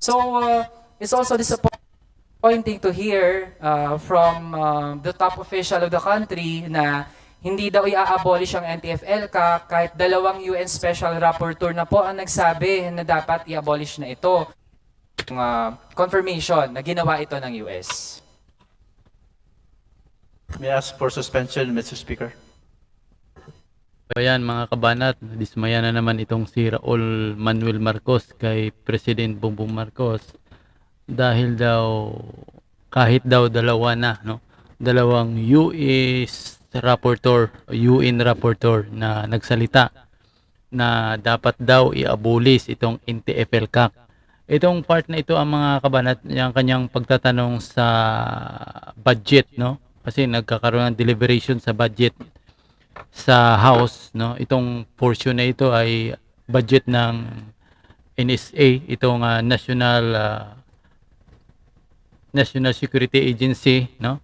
So it's also disappointing to hear from the top official of the country na hindi daw i-abolish ang NTF-ELCA kahit dalawang UN Special Rapporteur na po ang nagsabi na dapat i-abolish na ito. Confirmation na ginawa ito ng US. May I ask for suspension, Mr. Speaker? So ayan mga kabanat, dismaya na naman itong si Raul Manuel Marcos kay President Bongbong Marcos dahil daw kahit daw dalawa na, no, dalawang US rapporteur, UN rapporteur na nagsalita na dapat daw i-abolish itong NTF-ELCA. Itong part na ito ang mga kabanat, yung kanyang pagtatanong sa budget, no, kasi nagkakaroon ng deliberation sa budget sa House, no. Itong portion na ito ay budget ng NSA, itong National Security Agency, no.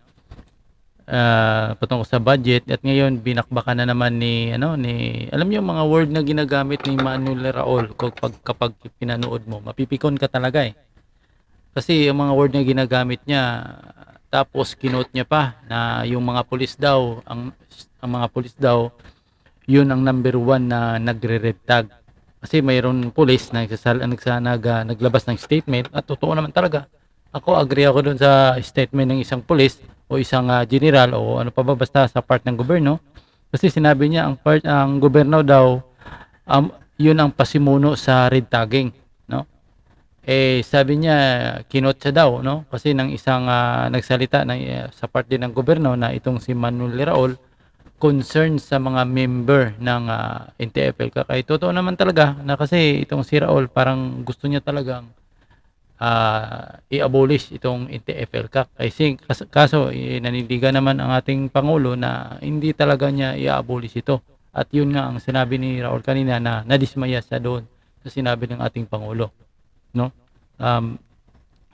Patungkol sa budget, at ngayon binakbakan na naman ni alam niyo mga word na ginagamit ni Manuel Raul kapag pinanood mo, mapipikon ka talaga eh. Kasi yung mga word na ginagamit niya, tapos kinote niya pa na yung mga pulis daw, ang mga pulis daw, yun ang number 1 na nagre-red tag. Kasi mayroon pulis na naglabas ng statement, at totoo naman talaga. Ako, agree ako dun sa statement ng isang pulis o isang general o ano pa ba, basta sa part ng gobyerno. Kasi sinabi niya ang gobyerno daw, yun ang pasimuno sa red tagging, no? Sabi niya, kinote siya daw, no? Kasi ng isang nagsalita sa part din ng gobyerno na itong si Manuel Raul, concern sa mga member ng NTF-ELCA. Kaya totoo naman talaga na kasi itong si Raul parang gusto niya talagang i-abolish itong NTF-ELCA. Kaso nanindigan naman ang ating Pangulo na hindi talaga niya i-abolish ito. At yun nga ang sinabi ni Raul kanina na nadismaya siya doon sa sinabi ng ating Pangulo, no?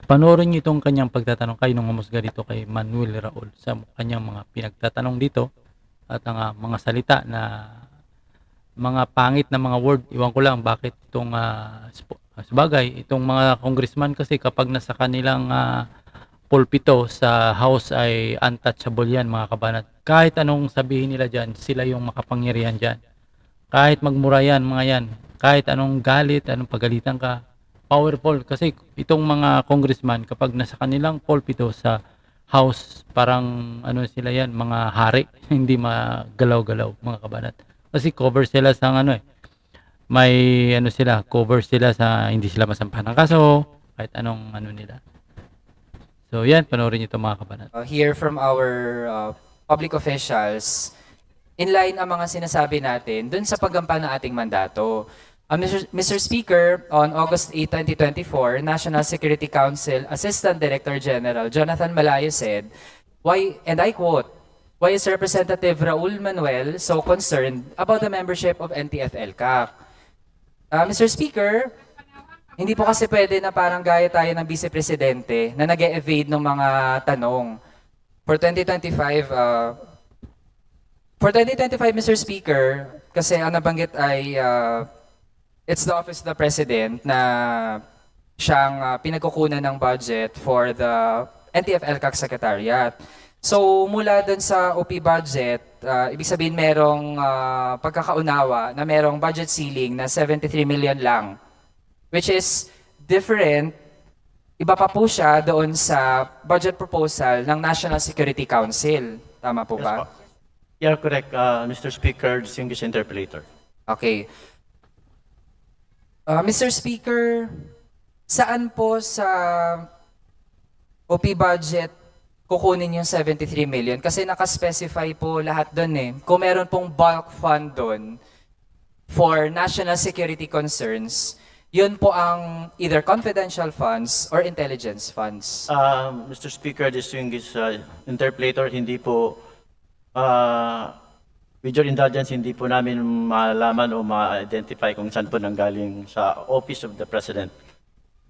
Panoorin niyo itong kanyang pagtatanong, kayo nung humusga dito kay Manuel Raul sa kanyang mga pinagtatanong dito at ang mga salita na mga pangit na mga word. Iwan ko lang bakit itong sabagay, itong mga congressman kasi kapag nasa kanilang pulpito sa House ay untouchable yan mga kabanat. Kahit anong sabihin nila dyan, sila yung makapangyarihan dyan. Kahit magmura yan mga yan, kahit anong galit, anong pagalitan ka, powerful. Kasi itong mga congressman kapag nasa kanilang pulpito sa House, parang ano sila yan, mga hari, hindi magalaw-galaw mga kabanat. Kasi cover sila sa may sila, cover sila sa hindi sila masampahan ng kaso, kahit anong nila. So yan, panoorin niyo ito mga kabanat. Hear from our public officials, in line ang mga sinasabi natin dun sa paggampanan ng ating mandato. Mr. Speaker, on August 8, 2024, National Security Council Assistant Director General Jonathan Malayo said, "Why, and I quote, why is Representative Raul Manuel so concerned about the membership of NTF-ELCA?" Mr. Speaker, hindi po kasi pwede na parang gaya tayo ng Vice Presidente na nag-e-evade ng mga tanong. For 2025, Mr. Speaker, kasi ang nabanggit ay it's the Office of the President na siyang pinagkukunan ng budget for the NTF-ELCA Secretariat. So mula dun sa OP budget, ibig sabihin merong pagkakaunawa na merong budget ceiling na 73 million lang, which is different. Iba pa po siya doon sa budget proposal ng National Security Council. Tama po ba? Yes, po. You are correct, Mr. Speaker, distinguished interpolator. Okay. Mr. Speaker, saan po sa OP budget kukunin yung 73 million? Kasi nakaspecify po lahat doon eh. Kung meron pong bulk fund doon for national security concerns, yun po ang either confidential funds or intelligence funds. Mr. Speaker, distinguished interpolator, hindi po with your indulgence, hindi po namin malaman o ma-identify kung saan po nanggaling sa Office of the President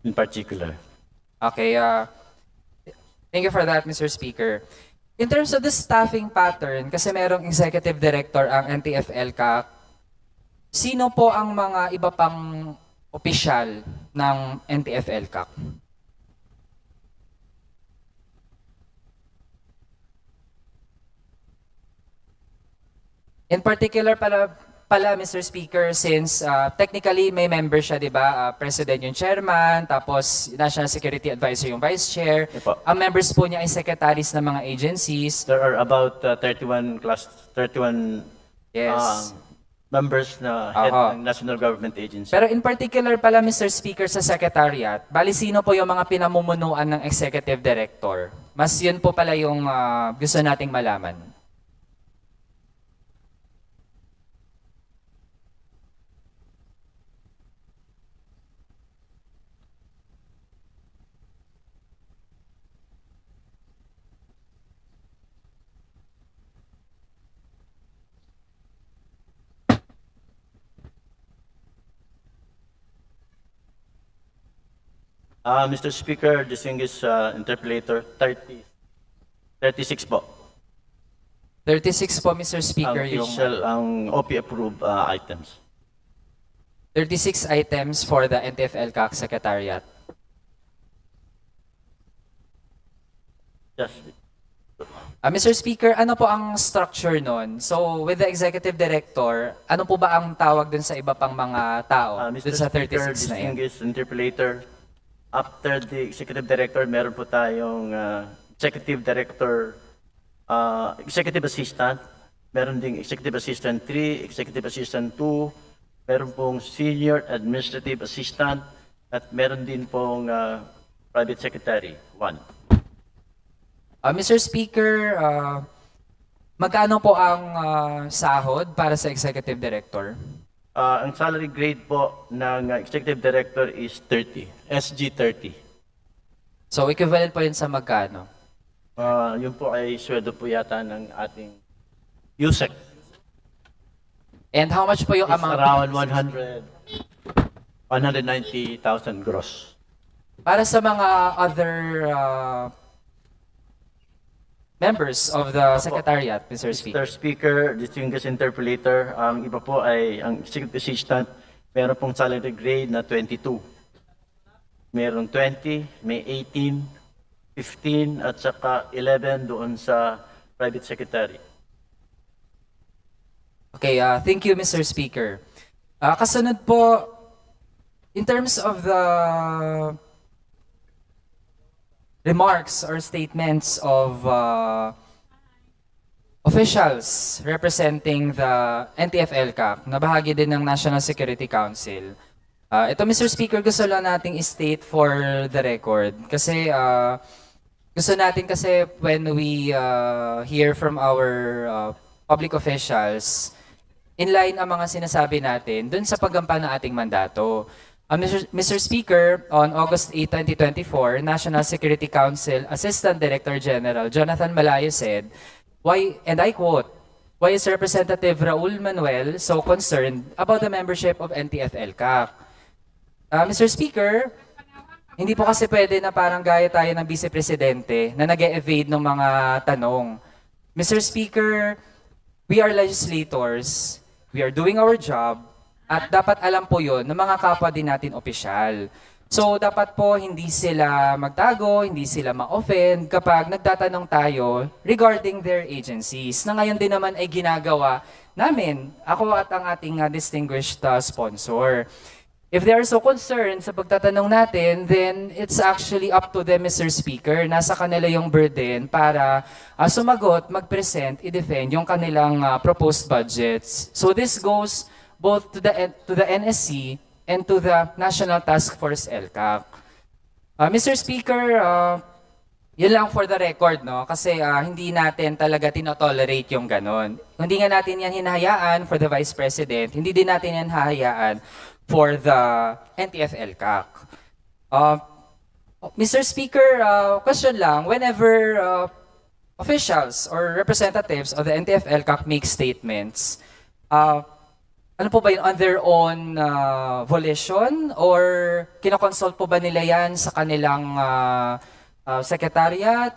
in particular. Okay, thank you for that, Mr. Speaker. In terms of the staffing pattern, kasi merong executive director ang NTF-ELCA, sino po ang mga iba pang opisyal ng NTF-ELCAC? In particular pala Mr. Speaker, since technically may member siya, di ba? President yung chairman, tapos National Security Advisor yung vice chair. Opo. Ang members po niya ay secretaries ng mga agencies. There are about 31 Yes. members na head Aha. ng national government agency. Pero in particular pala, Mr. Speaker, sa Secretariat, bali sino po yung mga pinamumunuan ng Executive Director? Mas yun po pala yung gusto nating malaman. Mr. Speaker, distinguished interpolator, 36 po. 36 po, Mr. Speaker, Ang yung official, ang OP approved items. 36 items for the NTF-ELCAC Secretariat. Yes. Mr. Speaker, ano po ang structure nun? So, with the Executive Director, ano po ba ang tawag dun sa iba pang mga tao? Mr. Dun sa Speaker, 36 na yun? distinguished interpolator, after the Executive Director, meron po tayong Executive Director, Executive Assistant, meron ding Executive Assistant 3, Executive Assistant 2, meron pong Senior Administrative Assistant, at meron din pong Private Secretary 1. Mr. Speaker, magkano po ang sahod para sa Executive Director? Ang salary grade po ng Executive Director is 30, SG 30. So, equivalent po yun sa magkano? Yun po ay sweldo po yata ng ating USEC. And how much po yung It's amount? around 190,000 gross. Para sa mga other members of the Secretariat, Mr. Speaker. Mr. Speaker, distinguished interpolator, ang iba po ay ang Executive Assistant, meron pong salary grade na 22. Meron 20, may 18, 15, at saka 11 doon sa Private Secretary. Okay, thank you, Mr. Speaker. Kasunod po, in terms of the remarks or statements of officials representing the NTF-ELCAC na bahagi din ng National Security Council. Ito, Mr. Speaker, gusto lang nating state for the record. Kasi gusto natin kasi when we hear from our public officials, in line ang mga sinasabi natin dun sa paggampan ng ating mandato. Mr. Speaker, on August 8, 2024, National Security Council Assistant Director General Jonathan Malayo said, "Why, and I quote, why is Representative Raul Manuel so concerned about the membership of NTF-ELCAC?" Mr. Speaker, hindi po kasi pwede na parang gaya tayo ng Vice Presidente na nag-e-evade ng mga tanong. Mr. Speaker, we are legislators, we are doing our job, at dapat alam po yun ng mga kapwa din natin opisyal. So dapat po hindi sila magtago, hindi sila ma-offend kapag nagtatanong tayo regarding their agencies na ngayon din naman ay ginagawa namin, ako at ang ating distinguished sponsor. If they are so concerned sa pagtatanong natin, then it's actually up to them, Mr. Speaker. Nasa kanila yung burden para sumagot, mag-present, i-defend yung kanilang proposed budgets. So this goes both to the NSC and to the National Task Force ELCAC. Mr. Speaker, yun lang for the record, no? Kasi hindi natin talaga tinotolerate yung ganon. Hindi nga natin yan hinahayaan for the Vice President, hindi din natin yan hahayaan for the NTF-ELCAC. Mr. Speaker, question lang, whenever officials or representatives of the NTF-ELCAC make statements, ano po ba yun, on their own volition or kinoconsult po ba nila yan sa kanilang secretariat?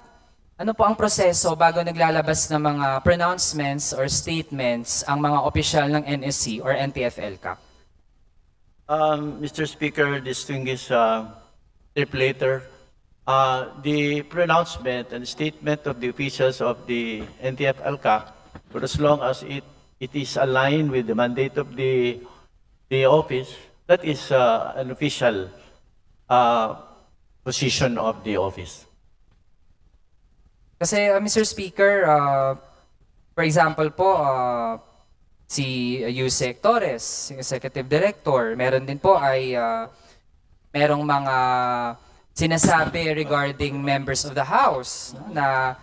Ano po ang proseso bago naglalabas ng mga pronouncements or statements ang mga opisyal ng NSC or NTF-ELCAC? Mr. Speaker, distinguished interpolator, the pronouncement and statement of the officials of the NTF-ELCAC, for as long as it is aligned with the mandate of the office, that is an official position of the office. Kasi Mr. Speaker, for example po, si Yusek Torres, si Executive Director, meron din po ay merong mga sinasabi regarding members of the House, no, na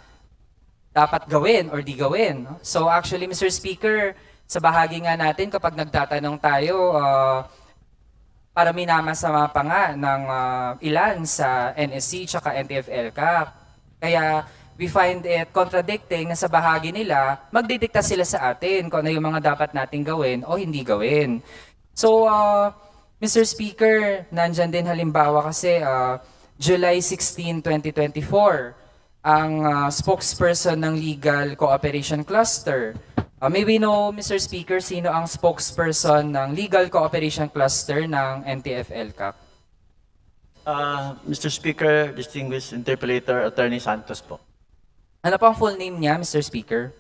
dapat gawin or di gawin, no? So actually, Mr. Speaker, sa bahagi nga natin kapag nagtatanong tayo, para minamasama pa nga ng ilan sa NSC tsaka NTF-ELCAC. Kaya we find it contradicting na sa bahagi nila, magdidikta sila sa atin kung ano yung mga dapat nating gawin o hindi gawin. So, Mr. Speaker, nandyan din halimbawa kasi July 16, 2024, ang spokesperson ng Legal Cooperation Cluster. May we know, Mr. Speaker, sino ang spokesperson ng Legal Cooperation Cluster ng NTF-ELCAC? Mr. Speaker, distinguished interpolator, Attorney Santos po. Ano pa ang full name niya, Mr. Speaker?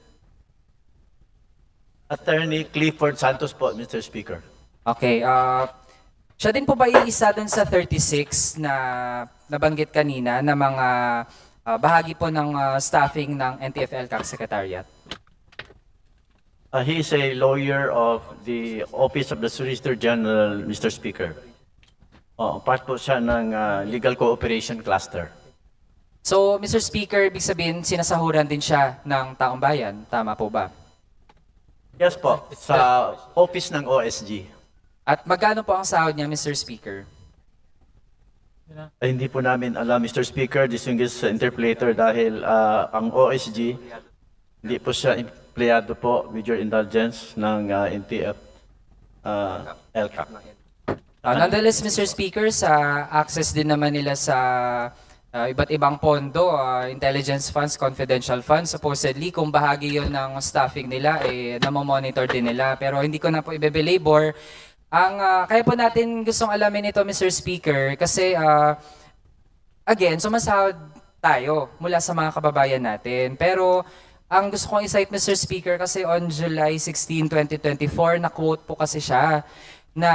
Attorney Clifford Santos po, Mr. Speaker. Okay, siya din po ba iisa dun sa 36 na nabanggit kanina na mga bahagi po ng staffing ng NTF-ELCAC Secretariat? He is a lawyer of the Office of the Solicitor General, Mr. Speaker. Part po siya ng Legal Cooperation Cluster. So, Mr. Speaker, ibig sabihin, sinasahuran din siya ng taong bayan. Tama po ba? Yes po, sa office ng OSG. At magkano po ang sahod niya, Mr. Speaker? Hindi po namin alam, Mr. Speaker, distinguished interpolator, dahil ang OSG, hindi po siya empleyado po, with your indulgence, ng NTF-ELCAC. Nonetheless, Mr. Speaker, sa access din naman nila sa iba't ibang pondo, intelligence funds, confidential funds, supposedly, kung bahagi yon ng staffing nila, namomonitor din nila. Pero hindi ko na po ibebelabor. Kaya po natin gustong alamin ito, Mr. Speaker, kasi, again, sumasahod tayo mula sa mga kababayan natin. Pero, ang gusto kong i-cite, Mr. Speaker, kasi on July 16, 2024, na-quote po kasi siya na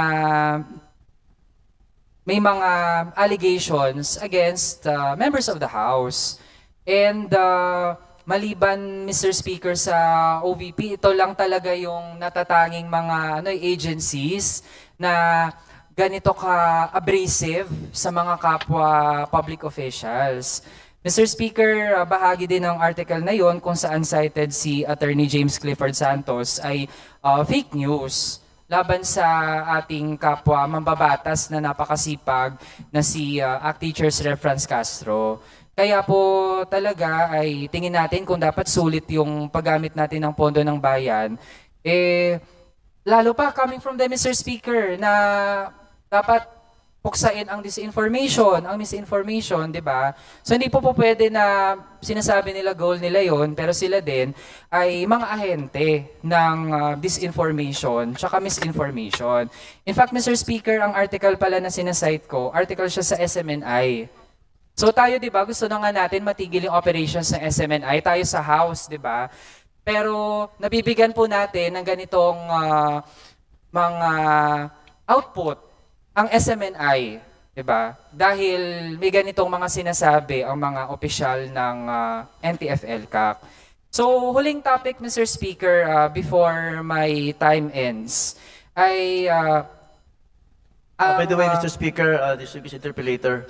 may mga allegations against members of the House. And maliban, Mr. Speaker, sa OVP, ito lang talaga yung natatanging mga agencies na ganito ka-abrasive sa mga kapwa public officials. Mr. Speaker, bahagi din ng article na yon kung saan cited si Attorney James Clifford Santos ay fake news laban sa ating kapwa mambabatas na napakasipag na si ACT Teachers Rep. Franz Castro. Kaya po talaga ay tingin natin kung dapat sulit yung paggamit natin ng pondo ng bayan. Lalo pa coming from the Mr. Speaker na dapat puksain ang disinformation, ang misinformation, di ba? So hindi po pwede na sinasabi nila goal nila yon, pero sila din ay mga ahente ng disinformation tsaka misinformation. In fact, Mr. Speaker, ang article pala na sinasite ko, article siya sa SMNI. So tayo, di ba, gusto na nga natin matigil yung operations ng SMNI, tayo sa House, di ba? Pero nabibigyan po natin ng ganitong mga output ang SMNI, 'di ba? Dahil may ganitong mga sinasabi ang mga opisyal ng NTF-ELCAC. So, huling topic, Mr. Speaker, before my time ends, ay By the way, Mr. Speaker, distinguished interpolator,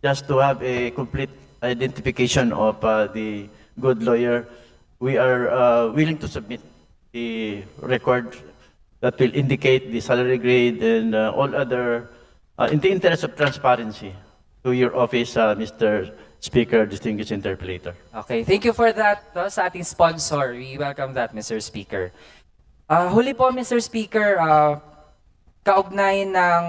just to have a complete identification of the good lawyer, we are willing to submit the record that will indicate the salary grade and all other, in the interest of transparency, to your office, Mr. Speaker, distinguished interpolator. Okay, thank you for that sa ating sponsor. We welcome that, Mr. Speaker. Huli po, Mr. Speaker, kaugnay ng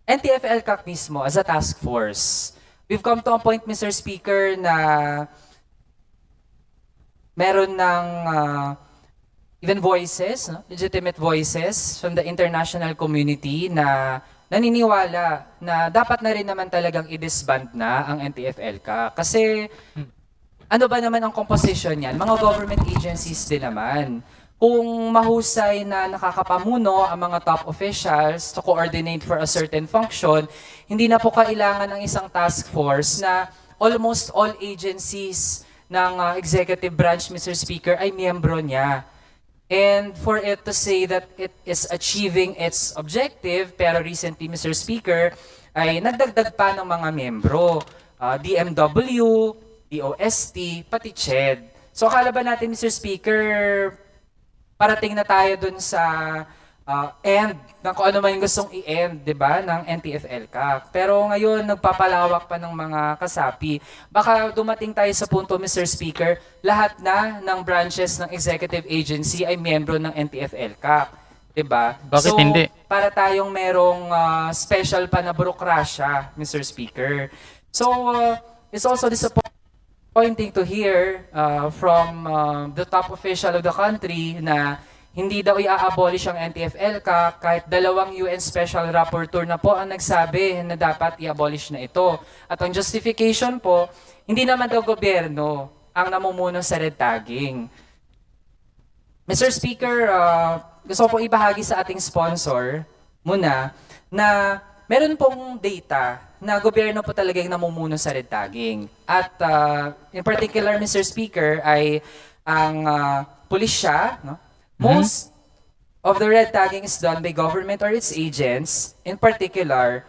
NTF-ELCAC mismo as a task force. We've come to a point, Mr. Speaker, na meron ng even voices, no? Legitimate voices from the international community na naniniwala na dapat na rin naman talagang i-disband na ang NTF-ELCAC. Kasi ano ba naman ang composition niyan? Mga government agencies din naman. Kung mahusay na nakakapamuno ang mga top officials to coordinate for a certain function, hindi na po kailangan ng isang task force na almost all agencies ng executive branch, Mr. Speaker, ay miyembro niya. And for it to say that it is achieving its objective, pero recently, Mr. Speaker, ay nagdagdag pa ng mga miyembro. DMW, DOST, pati CHED. So akala ba natin, Mr. Speaker, parating na tayo dun sa end ng kung ano man yung gustong i-end, di ba, ng NTF-ELCAC. Pero ngayon, nagpapalawak pa ng mga kasapi. Baka dumating tayo sa punto, Mr. Speaker, lahat na ng branches ng executive agency ay miyembro ng NTF-ELCAC. Di ba? Bakit so, hindi? para tayong merong special pa na burokrasya, Mr. Speaker. So, it's also disappointing to hear from the top official of the country na hindi daw i-abolish ang NTF-ELCAC kahit 2 UN Special Rapporteur na po ang nagsabi na dapat i-abolish na ito. At ang justification po, hindi naman daw gobyerno ang namumuno sa red tagging. Mr. Speaker, gusto ko pong ibahagi sa ating sponsor muna na meron pong data na gobyerno po talaga yung namumuno sa red tagging. At in particular, Mr. Speaker, ay ang pulisya, no? Most of the red tagging is done by government or its agents, in particular,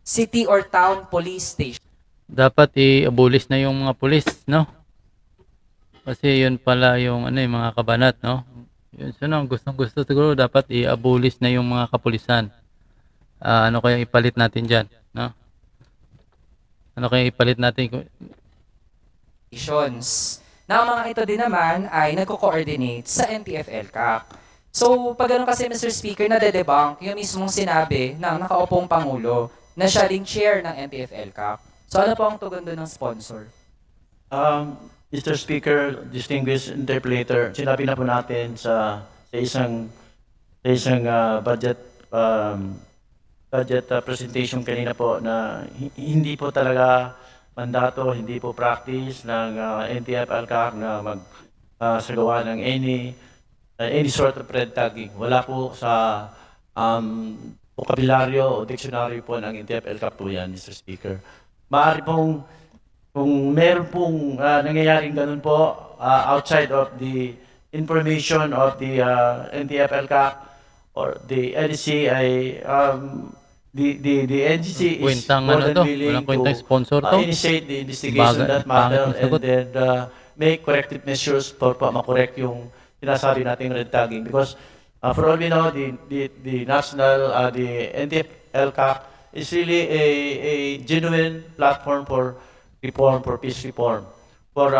city or town police station. Dapat i-abolish na yung mga pulis, no? Kasi yun pala yung ano yung mga kabanat, no? Yun gustong-gusto siguro dapat i-abolish na yung mga kapulisan. Ano kaya ipalit natin diyan, no? Ano kaya ipalit natin? Na ang mga ito din naman ay nagko-coordinate sa NTF-ELCAC. So, pag ganun kasi, Mr. Speaker, nade-debunk yung mismong sinabi ng nakaupong Pangulo na siya ring chair ng NTF-ELCAC. So, ano po ang tugon doon ng sponsor? Mr. Speaker, distinguished interpolator, sinabi na po natin sa isang budget presentation kanina po na hindi po talaga mandato, hindi po practice ng NTF-ELCAC na magsagawa ng any sort of red tagging. Wala po sa vocabulary o dictionary po ng NTF-ELCAC po yan, Mr. Speaker. Maaari pong, kung meron pong nangyayaring ganun po outside of the information of the NTF-ELCAC or the NDC ay the NGC is Kwentang more ano than to? willing Walang kwentang to sponsor to? initiate the investigation Bagay, that matter pangit ang and sagot. then make corrective measures for makorek yung sinasabi nating red tagging. Because for all we know, the national, the NTF-ELCAC is really a genuine platform for reform, for peace reform. For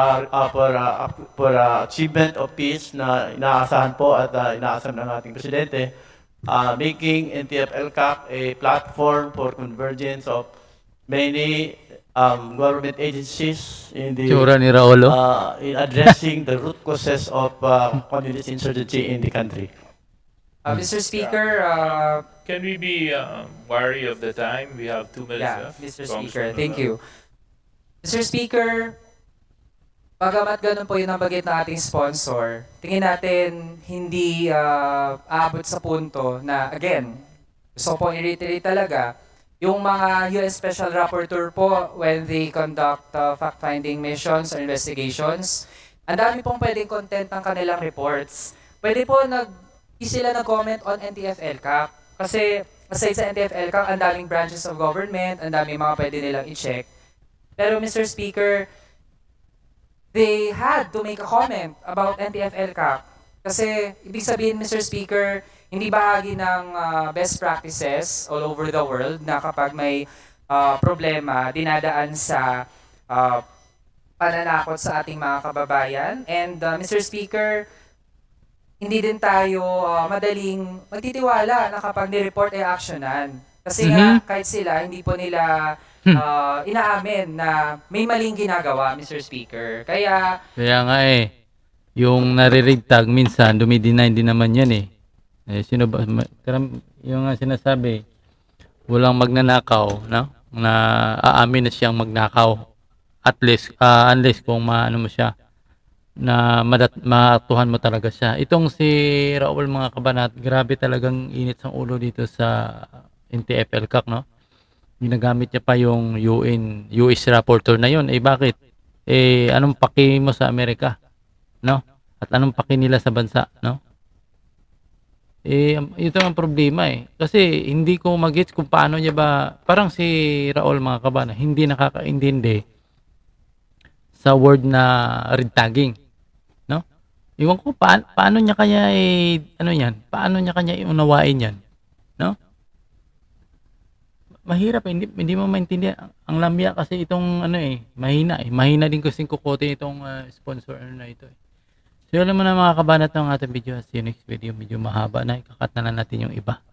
achievement of peace na inaasahan po at inaasahan ng ating presidente, making NTF-ELCAC a platform for convergence of many government agencies in the Tsura ni Raolo. in addressing the root causes of communist insurgency in the country. Mr. Speaker, Can we be wary of the time? We have 2 minutes yeah, left. Mr. Congressman Speaker, thank Navarro. you. Mr. Speaker, bagamat ganun po yung nabagit ng ating sponsor, tingin natin hindi aabot sa punto na, again, gusto ko pong i-reiterate talaga, yung mga UN Special Rapporteur po, when they conduct fact-finding missions or investigations, ang dami pong pwedeng content ng kanilang reports. Pwede po sila nag-comment on NTF-ELCAC. Kasi aside sa NTF-ELCAC, ang daming branches of government, ang daming mga pwede nilang i-check. Pero Mr. Speaker, they had to make a comment about NTF-ELCAC. Kasi, ibig sabihin, Mr. Speaker, hindi bahagi ng best practices all over the world na kapag may problema, dinadaan sa pananakot sa ating mga kababayan. And Mr. Speaker, hindi din tayo madaling magtitiwala na kapag ni-report ay actionan. Kasi nga, kahit sila, hindi po nila inaamin na may maling ginagawa, Mr. Speaker. Kaya Kaya nga yung nare-read tag minsan dumideny din naman yan eh. Sino ba yung nga sinasabi, walang magnanakaw, no? Na aamin na siyang magnakaw. At least unless kung maano mo siya na maatuhan mo talaga siya. Itong si Raul mga kabanat, grabe talagang init sa ulo dito sa NTF-ELCAC, no? Ginagamit niya pa yung US rapporteur na yun. Bakit? Anong paki mo sa Amerika, no? At anong paki nila sa bansa, no? Ito ang problema eh. Kasi hindi ko magets kung paano niya ba, parang si Raul mga kabana, hindi nakakaintindi sa word na red tagging, no? Iwan ko paano niya kaya ano yan? Paano niya kanya iunawain yan, no? Mahirap hindi mo maintindihan. Ang lamya kasi itong ano mahina Mahina din kasi kukote itong sponsor ano na ito eh. So, alam mo na mga kabanat ng ating video. See you next video. Medyo mahaba na. Ikakat na lang natin yung iba.